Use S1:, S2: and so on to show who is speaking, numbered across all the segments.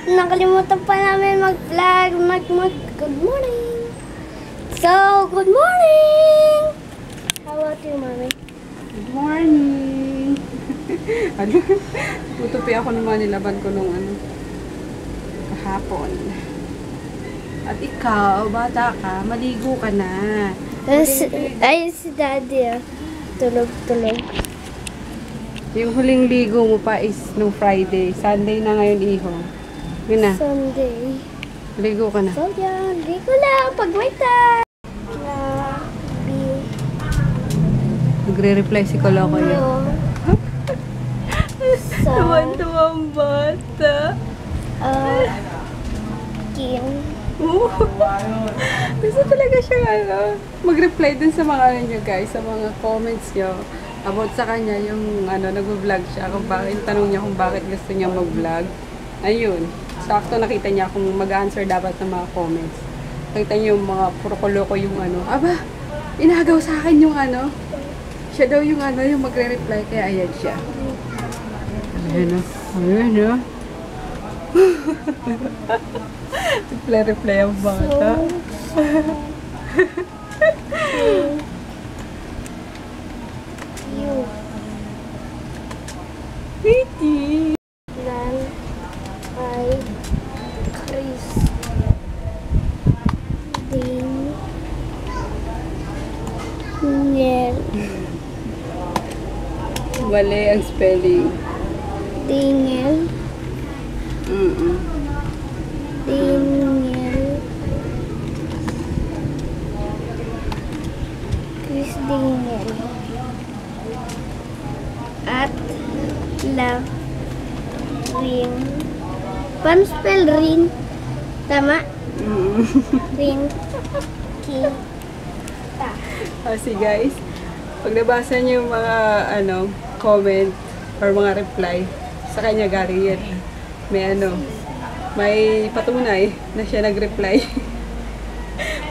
S1: nakalimutan pa namin mag-vlog, good morning. So, good morning! How about you, Mommy?
S2: Good morning! Ano? Tutupi ako ng mga nilaban ko nung kahapon. At ikaw, bata ka, maligo ka na.
S1: Ayun si Daddy, tulog-tulog.
S2: Yung huling ligo mo pa is nung Friday. Sunday na ngayon, iho. Yun na.
S1: Sunday.
S2: Ligo ka na.
S1: So, yan. Ligo lang pag may time.
S2: Nagre-reply si Koloko yun. Tuwan-tuwang bata.
S1: Kim.
S2: Gusto talaga siya mag-reply dun sa mga nyo guys, sa mga comments nyo about sa kanya, yung nag-vlog siya, kung bakit, tanong niya kung bakit gusto niya mag-vlog. Ayun, sakto nakita niya kung mag-answer dapat ng mga comments. Nakita niyo yung mga puro koloko yung aba, inagaw sa akin yung siya daw yung yung magre-reply, kaya ayan siya. Ayan ayan reply ang bata. Pretty.
S1: Nan ay Chris Daniel.
S2: Mali ang spelling.
S1: Daniel. Daniel. Chris Daniel. At love ring. Paano spell ring? Tama? Ring. Kita.
S2: Kasi guys, pag nabasa niyo yung mga comment or mga reply, sa kanya galing yan. May patunay na siya nag-reply.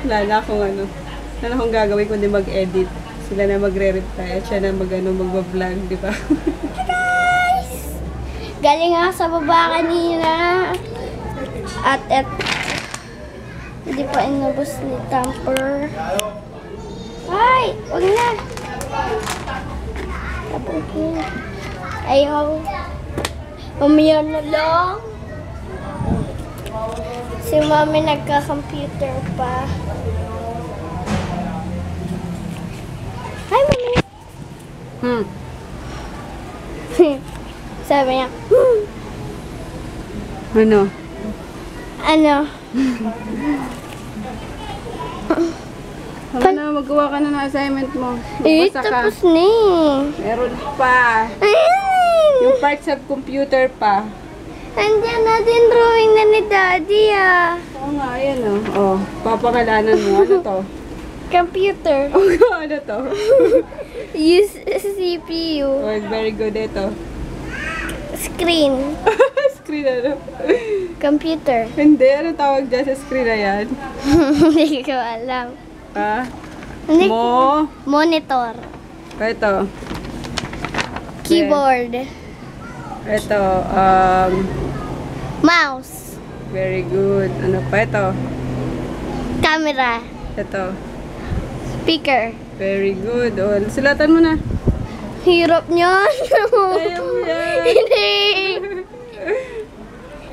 S2: Wala na akong gagawin kundi mag-edit. Sila na magre-reply at siya na mag-vlog, di ba?
S1: Hi guys! Galing ako sa baba kanina. At hindi pa inubos ni Tamper. Ay! Huwag na! Tapos yun. Ayaw. Umiyaw na lang. Si Mami nagka-computer pa. Hi, Mami! Sabi niya, Ano?
S2: Tama na, magawa ka na ng assignment mo.
S1: Magbasa ka. Tapos na eh.
S2: Meron pa. Yung part sa computer pa.
S1: Andiyan na din drawing na ni Daddy
S2: Oo nga, ayan papakalanan mo. Ano to?
S1: Computer.
S2: Ano to?
S1: Use CPU.
S2: Oh, very good ito.
S1: Screen.
S2: Screen
S1: Computer.
S2: Hindi, ano tawag dyan sa screen na yan?
S1: Hindi ko alam. Monitor.
S2: Ito.
S1: Keyboard.
S2: Ito,
S1: mouse.
S2: very good. Ano pa ito?
S1: Camera.
S2: Ito.
S1: Speaker.
S2: Very good. Sulatan mo na.
S1: Hirap niyan.
S2: Ayaw mo yan.
S1: Hindi.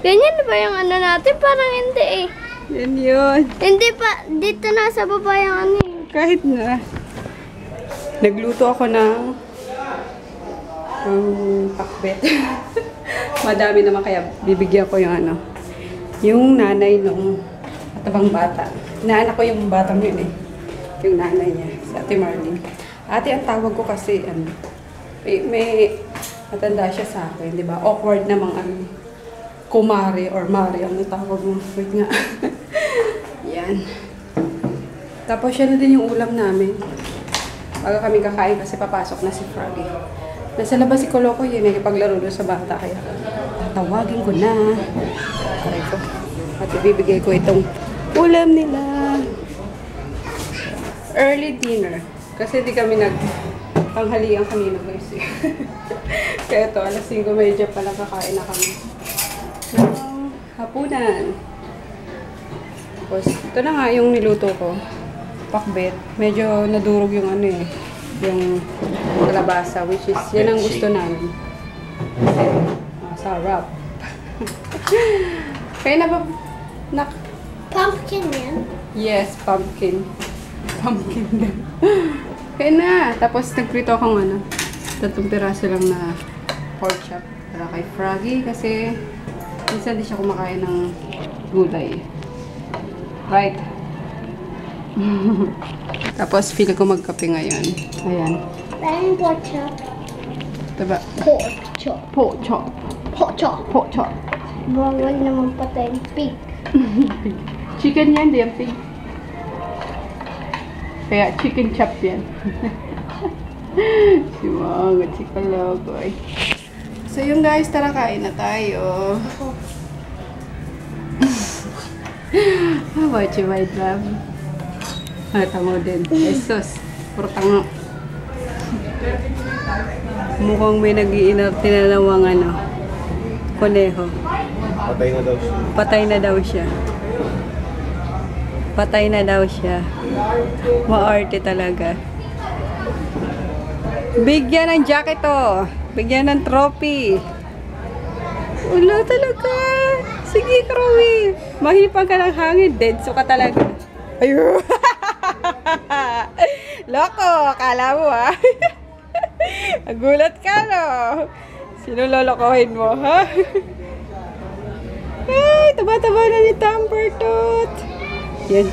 S1: Ganyan ba yung natin? Parang hindi eh.
S2: Yan yun.
S1: Hindi pa. Dito na sa baba yung
S2: Kahit na. Nagluto ako ng pakbet. Madami naman kaya bibigyan ko yung yung nanay nung matabang bata. Inaanak ko yung batang yun eh. Yung nanay niya, si Ate Marlene. Ate ang tawag ko kasi may matanda siya sa akin, di ba? Awkward namang kumare or mare ang tawag mo. Wait nga. Yan. Tapos yan na din yung ulam namin. Bago kami kakain kasi papasok na si Froggy. Nasa labas si Koloko yun, paglaro doon sa bata. Kaya tatawagin ko na. Aray ko. At ibibigay ko itong ulam nila. Early dinner. Kasi di kami panghalian kanina guys. Kaya ito, alas 5:30 pa lang kakain na kami. hapunan. Tapos, ito na nga yung niluto ko. Pakbet. Medyo nadurog yung ano eh. Yung kalabasa, which is, yan ang gusto namin. Sarap. Kaya na ba?
S1: Pumpkin yan?
S2: Yes, pumpkin. Pumpkin din. Kaya na. Tapos, nagprito akong ano. 3 piraso lang na pork chop. Para kay Froggy kasi minsan di siya kumakain ng gulay. Right. Tapos, feel ko magkape ngayon. Ayan.
S1: Parang pork chop.
S2: Diba?
S1: Pork chop.
S2: Pork chop.
S1: Pork chop.
S2: Pork chop.
S1: Bawal naman patay yung pig.
S2: Chicken yan, di yan pig. Kaya chicken chop yan. Si mga chika logoy. So yung guys, tara kain na tayo. How about you, my love? Tamo din. Jesus. Puro tango. Mukhang may nag-iinartinalawang ano. Koneho.
S3: Patay na daw siya.
S2: Patay na daw siya. Patay na daw siya. Maarte talaga. Bigyan ng jacket to. Bigyan ng trophy. Wala talaga. Sige, Crowy. Mahipag ka ng hangin. Denso ka talaga. Ayun. Loko. Akala mo ha? Nagulat ka no. Sino lolokohin mo ha? Ay, taba-taba na ni Tampertot. Yan.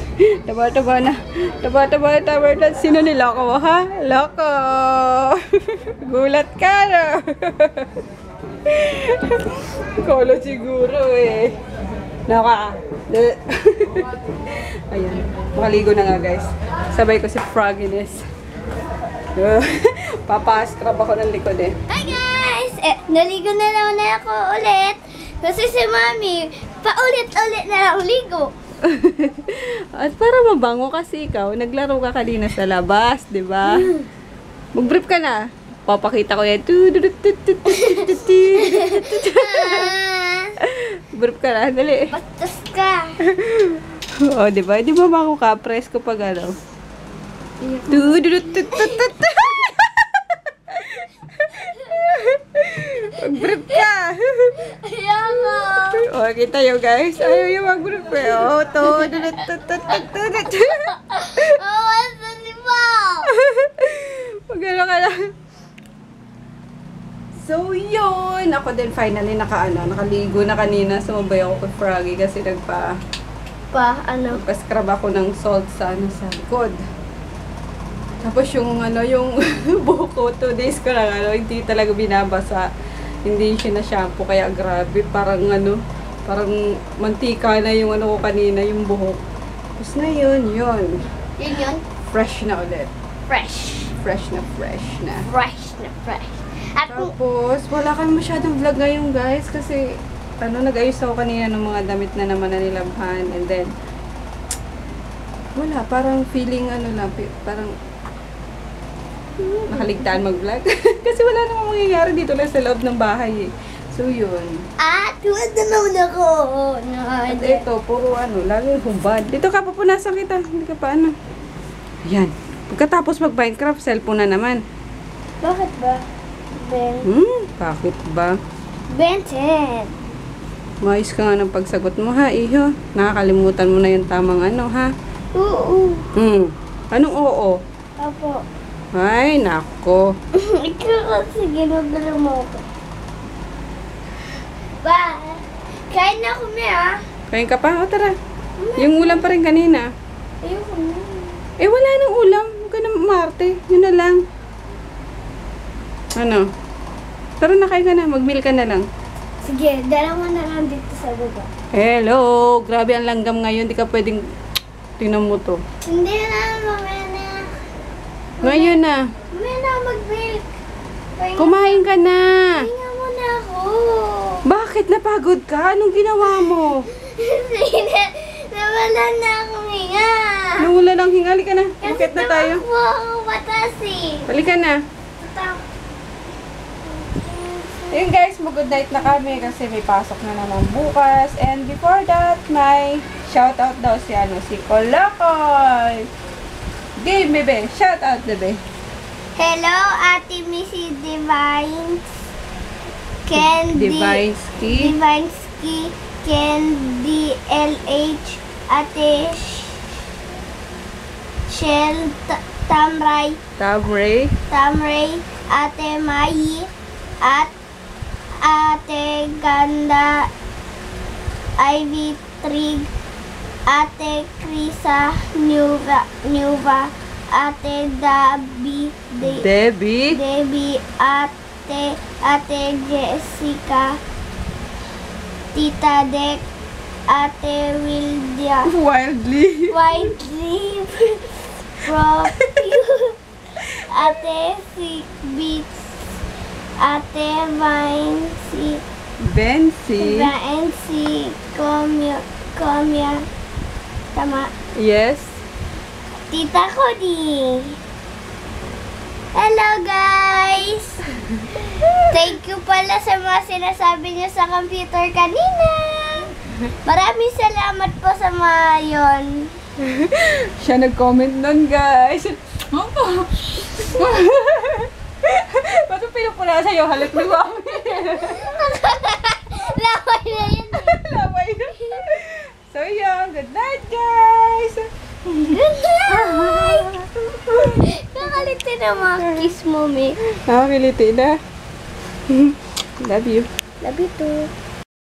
S2: Taba-taba na. Taba-taba na Tampertot. Sino niloko mo ha? Loko. Gulat ka no. Kolo siguro eh. Naka. Ayan. Makaligo na nga guys. Sabay ko si Frogginess. Papaskrab ako ng likod eh.
S1: Hi guys! Naligo na lang na ako ulit. Kasi si Mami, paulit-ulit na lang ligo.
S2: At para mabango kasi ikaw, naglaro ka kanina sa labas, di ba? Mag-brief ka na. Papakita ko yan. Brief ka na, dali.
S1: Bastos ka.
S2: O, di ba? Di ba bango ka? Press ko pag ano. Mag-brief ka.
S1: Ayoko.
S2: O, kita nyo guys. Ayaw yung mag-brief eh. O, to.
S1: Oh, asa si Mom?
S2: Magano ka lang. So, yun. Ako din finally nakaligo na kanina. Sumabay ako kay Froggy kasi nagpa-scrub ako ng salt sa likod. Tapos yung buhok ko, 2 days ko lang, hindi talaga binabasa. Hindi siya na shampoo, kaya grabe. Parang mantika na yung ko kanina, yung buhok. Tapos na yun.
S1: Yun.
S2: Fresh na ulit.
S1: Fresh.
S2: Fresh na fresh na.
S1: Fresh na fresh. At
S2: Tapos, wala kang masyadong vlog ngayon guys, kasi nag-ayos ako kanina ng mga damit na naman na nilabhan, and then wala, parang feeling parang nakaligtaan mag-vlog. Kasi wala namang mangyayari dito lang sa loob ng bahay eh. So yun.
S1: tuwad na naman ako.
S2: At ito, puro laging hubad. Dito ka, papunasan kita. Hindi ka pa Yan. Pagkatapos mag-Minecraft, cellphone na naman.
S1: Bakit ba? Ben.
S2: Bakit ba?
S1: Benten.
S2: Maayos ka nga ng pagsagot mo ha, iho. Nakakalimutan mo na yung tamang ha.
S1: Oo.
S2: Anong oo?
S1: Apo.
S2: Ay, nako.
S1: Ikaw kasi ginagalo mo ako. Ba, kain na ako
S2: Kain ka pa? O tara. Yung ulam pa rin kanina.
S1: Ayoko na.
S2: Eh, wala nang ulam. Huwag ka na umarte. Yun na lang. Tara na, kain ka na. Mag-meal ka na lang.
S1: Sige, dalawa na lang dito sa baba.
S2: Hello! Grabe ang langgam ngayon. Di ka pwedeng tingnan mo to.
S1: Hindi na, mamaya na.
S2: Ngayon na.
S1: Mamaya na mag-milk.
S2: Kumain ka na.
S1: Pahinga muna ako.
S2: Bakit? Napagod ka? Anong ginawa mo?
S1: Nawala na akong hinga.
S2: Nawala lang hinga. Halika na. Bukit na tayo.
S1: Kasi ako patas eh.
S2: Halika na. Yun guys, mag-good night na kami kasi may pasok na naman bukas. And before that, may shoutout daw si si Kolokoy. Game, bebe. Shoutout, bebe.
S1: Hello, Ate Missy Divines. Candy. Divinesky. Candy LH. Ate Shell Tamray. Tamray. Ate Mai. At Ate Ganda, Ivy Trig, Ate Krisa Nuva, Ate Debbie, Ate Jessica, Tita Dek, Ate Wildly, Ate Sick Beats, Ate Vancy, Comia, tama?
S2: Yes.
S1: Tita Cody. Hello guys! Thank you pala sa mga sinasabi niyo sa computer kanina. Maraming salamat po sa mga yon.
S2: Siya nag-comment nun, guys. Ba't yung pinupula sa'yo? Halit ni Mami.
S1: Laway na yun.
S2: Laway na. So, yun. Good night, guys.
S1: Good night! Nakalitin na mga kiss mo, me.
S2: Nakakiliti na. Love you.
S1: Love you too.